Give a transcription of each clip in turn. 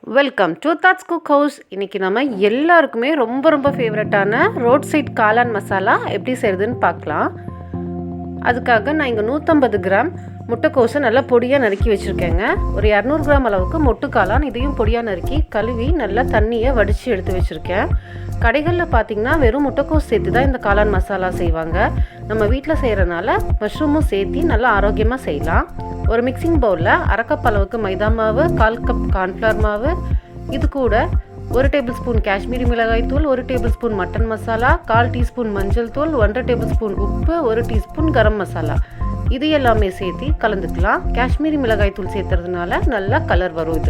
Welcome to thoughts குக்ஹவுஸ். இன்றைக்கி நம்ம எல்லாருக்குமே ரொம்ப ஃபேவரட்டான ரோட் சைட் காளான் மசாலா எப்படி செய்கிறதுன்னு பார்க்கலாம். அதுக்காக நான் இங்கே 150 கிராம் முட்டைக்கோஸை நல்லா பொடியாக நறுக்கி வச்சுருக்கேங்க. ஒரு 200 கிராம் அளவுக்கு மொட்டு காளான், இதையும் பொடியாக நறுக்கி கழுவி நல்லா தண்ணியை வடித்து எடுத்து வச்சுருக்கேன். கடைகளில் பார்த்திங்கன்னா வெறும் முட்டைக்கோஸ் சேர்த்து தான் இந்த காளான் மசாலா செய்வாங்க. நம்ம வீட்டில் செய்கிறனால மஷ்ரூமும் சேர்த்து நல்லா ஆரோக்கியமாக செய்யலாம். ஒரு மிக்சிங் பவுலில் 1/2 கப் அளவுக்கு மைதா மாவு, 1/4 கப் கார்ன்ஃப்ளவர் மாவு, இது கூட 1 டேபிள் ஸ்பூன் காஷ்மீரி மிளகாய் தூள், 1 table spoon mutton masala, 1/4 teaspoon மஞ்சள் தூள், 1/2 டேபிள் ஸ்பூன் உப்பு, 1 டீஸ்பூன் கரம் மசாலா, இது எல்லாமே சேர்த்து கலந்துக்கலாம். காஷ்மீரி மிளகாய் தூள் சேர்த்துறதுனால நல்லா கலர் வரும்.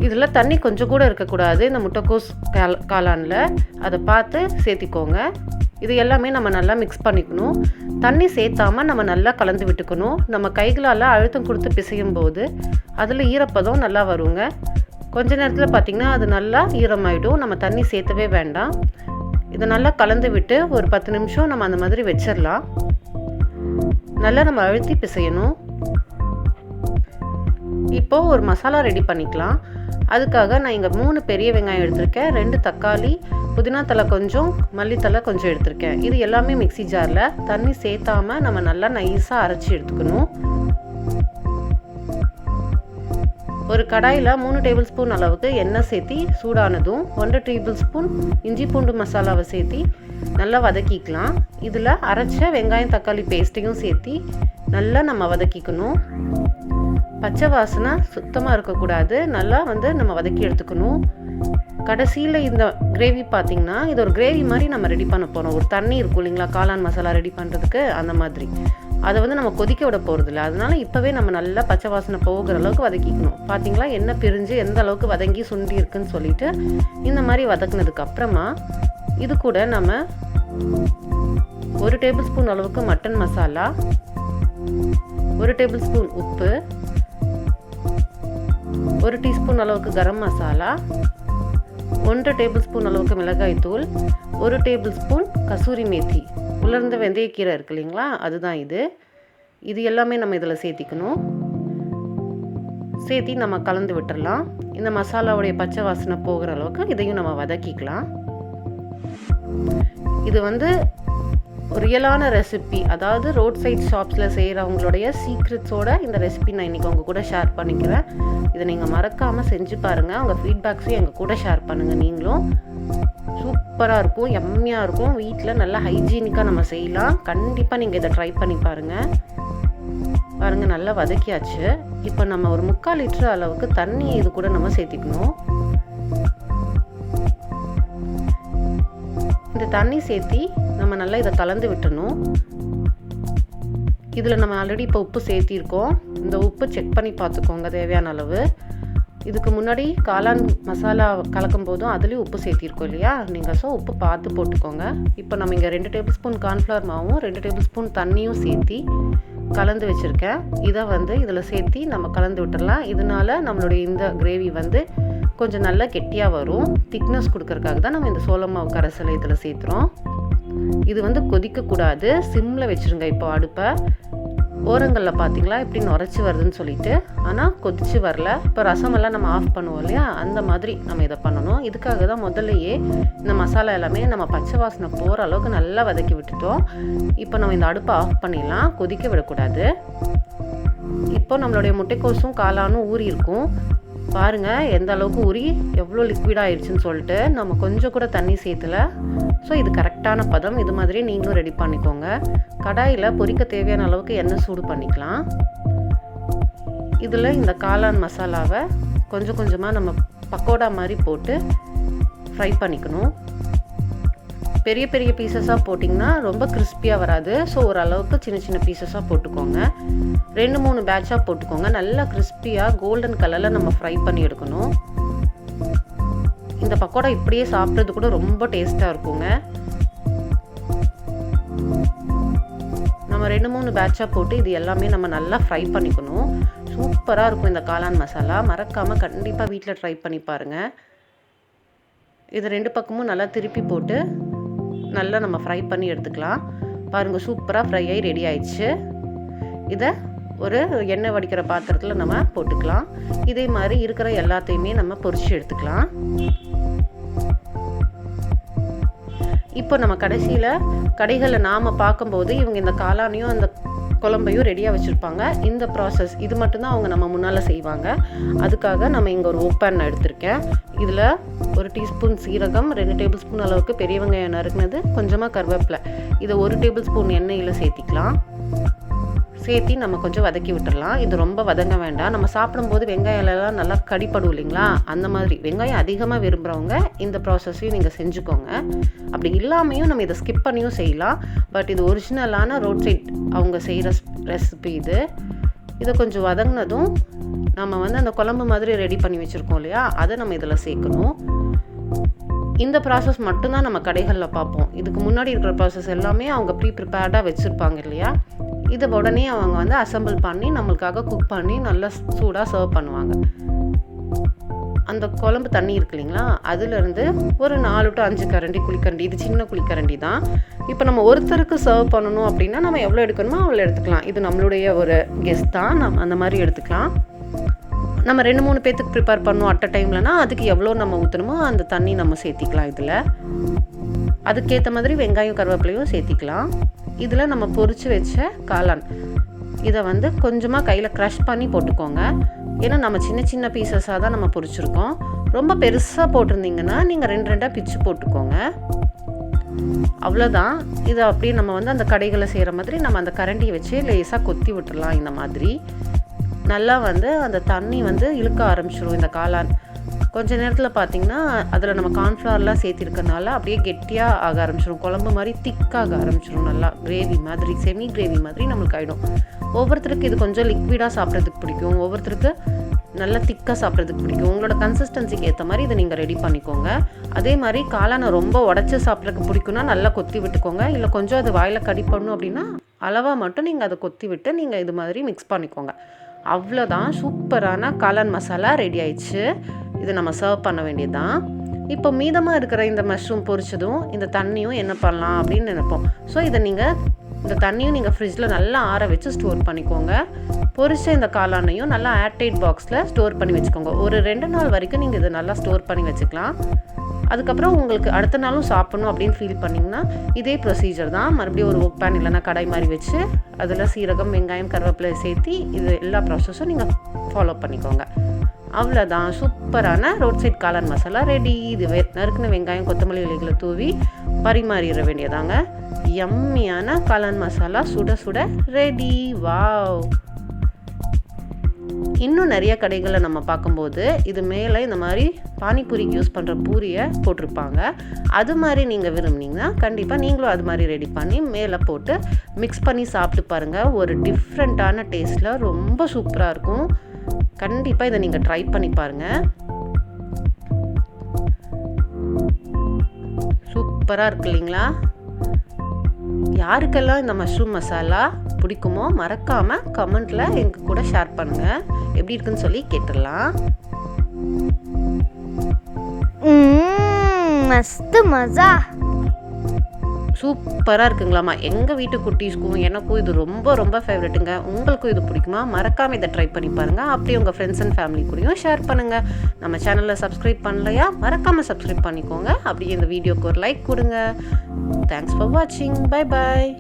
இதில் தண்ணி கொஞ்சம் கூட இருக்கக்கூடாது. இந்த முட்டைக்கோஸ் காளானில் அதை பார்த்து சேர்த்திக்கோங்க. இது எல்லாமே நம்ம நல்லா மிக்ஸ் பண்ணிக்கணும். தண்ணி சேர்த்தாமல் நம்ம நல்லா கலந்து விட்டுக்கணும். நம்ம கைகளால் அழுத்தம் கொடுத்து பிசையும் போது அதில் ஈரப்பதம் நல்லா வருங்க. கொஞ்ச நேரத்தில் பார்த்திங்கன்னா அது நல்லா ஈரமாயிடும். நம்ம தண்ணி சேர்த்தவே வேண்டாம். இதை நல்லா கலந்து விட்டு ஒரு 10 நிமிஷம் நம்ம அந்த மாதிரி வச்சிடலாம். நல்லா நம்ம அழுத்தி பிசையணும். இப்போது ஒரு மசாலா ரெடி பண்ணிக்கலாம். அதுக்காக நான் இங்கே 3 பெரிய வெங்காயம் எடுத்திருக்கேன், 2 தக்காளி, புதினா தலை கொஞ்சம், மல்லித்தலை கொஞ்சம் எடுத்திருக்கேன். இது எல்லாமே மிக்ஸி ஜாரில் தண்ணி சேர்த்தாமல் நம்ம நல்லா நைஸாக அரைச்சி எடுத்துக்கணும். ஒரு கடாயில் 3 டேபிள் ஸ்பூன் அளவுக்கு எண்ணெய் சேர்த்தி சூடானதும் 1 டேபிள் ஸ்பூன் இஞ்சி பூண்டு மசாலாவை சேர்த்தி நல்லா வதக்கிக்கலாம். இதில் அரைச்ச வெங்காயம் தக்காளி பேஸ்ட்டையும் சேர்த்தி நல்லா நம்ம வதக்கிக்கணும். பச்சை வாசனை சுத்தமாக இருக்கக்கூடாது. நல்லா நம்ம வதக்கி எடுத்துக்கணும். கடைசியில் இந்த கிரேவி பார்த்திங்கன்னா இது ஒரு கிரேவி மாதிரி நம்ம ரெடி பண்ண போகிறோம். ஒரு தண்ணி இருக்கும் இல்லைங்களா காளான் மசாலா ரெடி பண்ணுறதுக்கு, அந்த மாதிரி அதை நம்ம கொதிக்க விட போகிறதில்ல. அதனால இப்போவே நம்ம நல்லா பச்சை வாசனை போகிற அளவுக்கு வதக்கிக்கணும். பார்த்திங்களா எண்ணெய் பிரிஞ்சு எந்த அளவுக்கு வதங்கி சுண்டி இருக்குன்னு சொல்லிட்டு இந்த மாதிரி வதக்குனதுக்கு அப்புறமா இது கூட நம்ம 1 டேபிள் ஸ்பூன் அளவுக்கு மட்டன் மசாலா, 1 டேபிள் ஸ்பூன் உப்பு, 1 டீஸ்பூன் அளவுக்கு கரம் மசாலா, 1 டேபிள் ஸ்பூன் அளவுக்கு மிளகாய் தூள், 1 டேபிள் ஸ்பூன் கசூரி மேத்தி, உலர்ந்த வெந்தயக்கீரை இருக்கு இல்லைங்களா, அதுதான் இது எல்லாமே நம்ம இதில் சேர்த்திக்கணும். சேர்த்தி நம்ம கலந்து விட்டுடலாம். இந்த மசாலாவுடைய பச்சை வாசனை போகிற அளவுக்கு இதையும் நம்ம வதக்கிக்கலாம். இது ரியலான ரெசிபி, அதாவது ரோட் சைட் ஷாப்ஸில் செய்கிறவங்களுடைய சீக்ரெட்ஸோட இந்த ரெசிபி நான் இன்றைக்கி உங்கள் கூட ஷேர் பண்ணிக்கிறேன். இதை நீங்கள் மறக்காமல் செஞ்சு பாருங்கள். உங்கள் ஃபீட்பேக்ஸையும் எங்கள் கூட ஷேர் பண்ணுங்கள். நீங்களும் சூப்பராக இருக்கும், எம்மியாக இருக்கும். வீட்டில் நல்லா ஹைஜீனிக்காக நம்ம செய்யலாம். கண்டிப்பாக நீங்கள் இதை ட்ரை பண்ணி பாருங்கள். நல்லா வதக்கியாச்சு. இப்போ நம்ம ஒரு 3/4 லிட்டர் அளவுக்கு தண்ணி இது கூட நம்ம சேர்த்திக்கணும். இந்த தண்ணி சேர்த்தி நம்ம நல்லா இதை கலந்து விட்டணும். இதில் நம்ம ஆல்ரெடி இப்போ உப்பு சேர்த்திருக்கோம். இந்த உப்பு செக் பண்ணி பார்த்துக்கோங்க தேவையான அளவு. இதுக்கு முன்னாடி காளான் மசாலா கலக்கும் போதும் அதுலேயும் உப்பு சேர்த்திருக்கோம் இல்லையா, நீங்கள் உப்பு பார்த்து போட்டுக்கோங்க. இப்போ நம்ம இங்கே 2 டேபிள் ஸ்பூன் கார்ன்ஃப்ளவர் மாவும் 2 டேபிள் ஸ்பூன் தண்ணியும் சேர்த்தி கலந்து வச்சுருக்கேன். இதை இதில் சேர்த்தி நம்ம கலந்து விட்டுடலாம். இதனால நம்மளுடைய இந்த கிரேவி கொஞ்சம் நல்லா கெட்டியாக வரும். திக்னஸ் கொடுக்கறதுக்காக தான் நம்ம இந்த சோள மாவு கரைசலை இதில் சேர்த்துறோம். இது கொதிக்கக்கூடாது, சிம்மில் வச்சுருங்க. இப்போ அடுப்பை ஓரங்களில் பார்த்திங்களா இப்படி நுரைச்சி வருதுன்னு சொல்லிட்டு, ஆனால் கொதிச்சு வரல. இப்போ ரசமெல்லாம் நம்ம ஆஃப் பண்ணுவோம் இல்லையா, அந்த மாதிரி நம்ம இதை பண்ணணும். இதுக்காக தான் முதல்லையே இந்த மசாலா எல்லாமே நம்ம பச்சை வாசனை போகிற அளவுக்கு நல்லா வதக்கி விட்டுட்டோம். இப்போ நம்ம இந்த அடுப்பை ஆஃப் பண்ணிடலாம், கொதிக்க விடக்கூடாது. இப்போ நம்மளுடைய முட்டைக்கோஸும் காளானும் ஊறி இருக்கும் பாருங்கள், எந்த அளவுக்கு ஊறி எவ்வளோ லிக்விட் ஆயிடுச்சுன்னு சொல்லிட்டு. நம்ம கொஞ்சம் கூட தண்ணி சேர்த்தலை. ஸோ இது கரெக்டான பதம். இது மாதிரியே நீங்களும் ரெடி பண்ணிக்கோங்க. கடாயில் பொரிக்க தேவையான அளவுக்கு எண்ணெய் சூடு பண்ணிக்கலாம். இதில் இந்த காளான் மசாலாவை கொஞ்சம் கொஞ்சமாக நம்ம பக்கோடா மாதிரி போட்டு ஃப்ரை பண்ணிக்கணும். பெரிய பெரிய பீசஸாக போட்டிங்கன்னா ரொம்ப கிறிஸ்பியாக வராது. ஸோ ஓரளவுக்கு சின்ன சின்ன பீசஸாக போட்டுக்கோங்க. 2-3 பேட்சாக போட்டுக்கோங்க. நல்லா கிறிஸ்பியாக கோல்டன் கலரில் நம்ம ஃப்ரை பண்ணி எடுக்கணும். இந்த பக்கோடா இப்படியே சாப்பிட்றது கூட ரொம்ப டேஸ்ட்டாக இருக்குங்க. நம்ம 2-3 பேட்சாக போட்டு இது எல்லாமே நம்ம நல்லா ஃப்ரை பண்ணிக்கணும். சூப்பராக இருக்கும் இந்த காளான் மசாலா. மறக்காமல் கண்டிப்பாக வீட்டில் ட்ரை பண்ணி பாருங்கள். இது 2 பக்கமும் நல்லா திருப்பி போட்டு நல்லா நம்ம ஃப்ரை பண்ணி எடுத்துக்கலாம். பாருங்கள், சூப்பராக ஃப்ரை ஆகி ரெடி ஆயிடுச்சு. இதை ஒரு எண்ணெய் வடிக்கிற பாத்திரத்தில் நம்ம போட்டுக்கலாம். இதே மாதிரி இருக்கிற எல்லாத்தையுமே நம்ம பொரிச்சு எடுத்துக்கலாம். இப்போ நம்ம கடைசியில் கடைகளில் நாம் பார்க்கும்போது இவங்க இந்த காளானையும் அந்த குழம்பையும் ரெடியாக வச்சுருப்பாங்க. இந்த ப்ராசஸ் இது மட்டும்தான் அவங்க நம்ம முன்னால் செய்வாங்க. அதுக்காக நம்ம இங்கே ஒரு ஓப்பன் எடுத்திருக்கேன். இதில் 1 டீஸ்பூன் சீரகம், 2 டேபிள் ஸ்பூன் அளவுக்கு பெரிய வெங்காயம் நறுக்குனது, கொஞ்சமாக கருவேப்பிலை, இதை 1 டேபிள் ஸ்பூன் எண்ணெயில் சேர்த்திக்கலாம். சேர்த்தி நம்ம கொஞ்சம் வதக்கி விட்டுடலாம். இது ரொம்ப வதங்க வேண்டாம். நம்ம சாப்பிடும்போது வெங்காயம்லாம் நல்லா கடிப்படும் இல்லைங்களா, அந்த மாதிரி ரெங்காயம் அதிகமாக விரும்புகிறவங்க இந்த ப்ராசஸையும் நீங்கள் செஞ்சுக்கோங்க. அப்படி இல்லாமையும் நம்ம இதை ஸ்கிப் பண்ணியும் செய்யலாம். பட் இது ஒரிஜினலான ரோட் சைட் அவங்க செய்கிற ரெசிபி இது. இதை கொஞ்சம் வதங்கினதும் நம்ம அந்த குழம்பு மாதிரி ரெடி பண்ணி வச்சுருக்கோம் இல்லையா, அதை நம்ம இதில் சேர்க்கணும். இந்த ப்ராசஸ் மட்டும்தான் நம்ம கடைகளில் பார்ப்போம். இதுக்கு முன்னாடி இருக்கிற ப்ராசஸ் எல்லாமே அவங்க ப்ரிப்பேர்டாக வச்சுருப்பாங்க இல்லையா, இதை உடனே அவங்க அசம்பிள் பண்ணி நம்மளுக்காக குக் பண்ணி நல்லா சூடாக சர்வ் பண்ணுவாங்க. அந்த குழம்பு தண்ணி இருக்கு இல்லைங்களா, அதுலேருந்து ஒரு 4 to 5 கரண்டி குழிக்கரண்டி, இது சின்ன குழிக்கரண்டி தான். இப்போ நம்ம ஒருத்தருக்கு சர்வ் பண்ணணும் அப்படின்னா நம்ம எவ்வளோ எடுக்கணுமோ அவ்வளோ எடுத்துக்கலாம். இது நம்மளுடைய ஒரு கெஸ்ட் தான், நம்ம அந்த மாதிரி எடுத்துக்கலாம். நம்ம 2-3 பேத்துக்கு ப்ரிப்பேர் பண்ணோம் அட் அ டைம்லனா அதுக்கு எவ்வளோ நம்ம ஊற்றணுமோ அந்த தண்ணி நம்ம சேர்த்திக்கலாம். இதில் அதுக்கேற்ற மாதிரி வெங்காயம் கருவேப்பிலையும் சேர்த்திக்கலாம். இதில் நம்ம பொரிச்சு வச்ச காளான் இதை கொஞ்சமாக கையில் க்ரஷ் பண்ணி போட்டுக்கோங்க. ஏன்னா நம்ம சின்ன சின்ன பீசஸாக தான் நம்ம பொரிச்சிருக்கோம். ரொம்ப பெருசாக போட்டிருந்தீங்கன்னா நீங்கள் 2 பிச்சு போட்டுக்கோங்க. அவ்வளோதான். இதை அப்படியே நம்ம அந்த கடைகளை செய்கிற மாதிரி நம்ம அந்த கரண்டியை வச்சு லேசாக கொத்தி விட்டுடலாம். இந்த மாதிரி நல்லா அந்த தண்ணி இழுக்க ஆரம்பிச்சிடும். இந்த காளான் கொஞ்ச நேரத்தில் பார்த்திங்கன்னா அதில் நம்ம கார்ன்ஃப்ளவர்லாம் சேர்த்திருக்கனால அப்படியே கெட்டியாக ஆக ஆரம்பிச்சிடும். குழம்பு மாதிரி திக்காக ஆரம்பிச்சிடும். நல்லா கிரேவி மாதிரி, செமி கிரேவி மாதிரி நம்மளுக்கு ஆகிடும். ஒவ்வொருத்தருக்கு இது கொஞ்சம் லிக்விடாக சாப்பிட்றதுக்கு பிடிக்கும், ஒவ்வொருத்தருக்கு நல்லா திக்காக சாப்பிட்றதுக்கு பிடிக்கும். உங்களோட கன்சிஸ்டன்சிக்கு ஏற்ற மாதிரி இதை நீங்கள் ரெடி பண்ணிக்கோங்க. அதே மாதிரி காளானை ரொம்ப உடச்சி சாப்பிட்றதுக்கு பிடிக்கும்னா நல்லா கொத்தி விட்டுக்கோங்க. இல்லை கொஞ்சம் அது வாயில் கடிப்படணும் அப்படின்னா அளவாக மட்டும் நீங்கள் அதை கொத்தி விட்டு நீங்கள் இது மாதிரி மிக்ஸ் பண்ணிக்கோங்க. அவ்வளோதான், சூப்பரான காளான் மசாலா ரெடி ஆயிடுச்சு. இதை நம்ம சர்வ் பண்ண வேண்டியதுதான். இப்போ மீதமாக இருக்கிற இந்த மஷ்ரூம் பொரிச்சதும் இந்த தண்ணியும் என்ன பண்ணலாம் அப்படின்னு நினைப்போம். ஸோ இதை இந்த தண்ணியும் நீங்கள் ஃப்ரிட்ஜில் நல்லா ஆற வச்சு ஸ்டோர் பண்ணிக்கோங்க. பொரிச்ச இந்த காளானையும் நல்லா ஏர்டைட் பாக்ஸில் ஸ்டோர் பண்ணி வச்சுக்கோங்க. ஒரு 2 நாள் வரைக்கும் நீங்கள் இதை நல்லா ஸ்டோர் பண்ணி வச்சுக்கலாம். அதுக்கப்புறம் உங்களுக்கு அடுத்த நாளும் சாப்பிடணும் அப்படின்னு ஃபீல் பண்ணிங்கன்னா இதே ப்ரொசீஜர் தான். மறுபடியும் ஒரு பேன் இல்லைனா கடாய் மாதிரி வச்சு அதில் சீரகம், வெங்காயம், கருவேப்பிலை சேர்த்தி இது எல்லா ப்ராசஸும் நீங்கள் ஃபாலோ பண்ணிக்கோங்க. அவ்வளோதான், சூப்பரான ரோட் சைட் காளான் மசாலா ரெடி. இது நறுக்குன வெங்காயம், கொத்தமல்லி இலைகளை தூவி பரிமாறிட வேண்டியதாங்க. யம்மியான காளான் மசாலா சுட சுட ரெடி. வாவ்! இன்னும் நிறைய கடைகளை நம்ம பார்க்கும்போது இது மேலே இந்த மாதிரி பானிபூரிக்கு யூஸ் பண்ணுற பூரியை போட்டிருப்பாங்க. அது மாதிரி நீங்கள் விரும்புனீங்கன்னா கண்டிப்பாக நீங்களும் அது மாதிரி ரெடி பண்ணி மேலே போட்டு மிக்ஸ் பண்ணி சாப்பிட்டு பாருங்கள். ஒரு டிஃப்ரெண்ட்டான டேஸ்ட்டில் ரொம்ப சூப்பராக இருக்கும். கண்டிப்பாக இதை நீங்கள் ட்ரை பண்ணி பாருங்கள். சூப்பராக இருக்கு இல்லைங்களா? யாருக்கெல்லாம் இந்த மஷ்ரூம் மசாலா பிடிக்குமோ மறக்காமல் கமெண்ட்டில் எங்கள் கூட ஷேர் பண்ணுங்கள். எப்படி இருக்குன்னு சொல்லி கேட்டுடலாம். மஸ்து மஜா, சூப்பராக இருக்குங்களாம்மா. எங்கள் வீட்டு குட்டீஸ்க்கும் எனக்கும் இது ரொம்ப ரொம்ப ஃபேவரெட்டுங்க. உங்களுக்கும் இது பிடிக்குமா? மறக்காமல் இதை ட்ரை பண்ணி பாருங்கள். அப்படியே உங்கள் ஃப்ரெண்ட்ஸ் அண்ட் ஃபேமிலி கூடயும் ஷேர் பண்ணுங்கள். நம்ம சேனலில் சப்ஸ்கிரைப் பண்ணலையா? மறக்காமல் சப்ஸ்கிரைப் பண்ணிக்கோங்க. அப்படியே இந்த வீடியோக்கு ஒரு லைக் கொடுங்க. தேங்க்ஸ் ஃபார் வாட்சிங். Bye bye.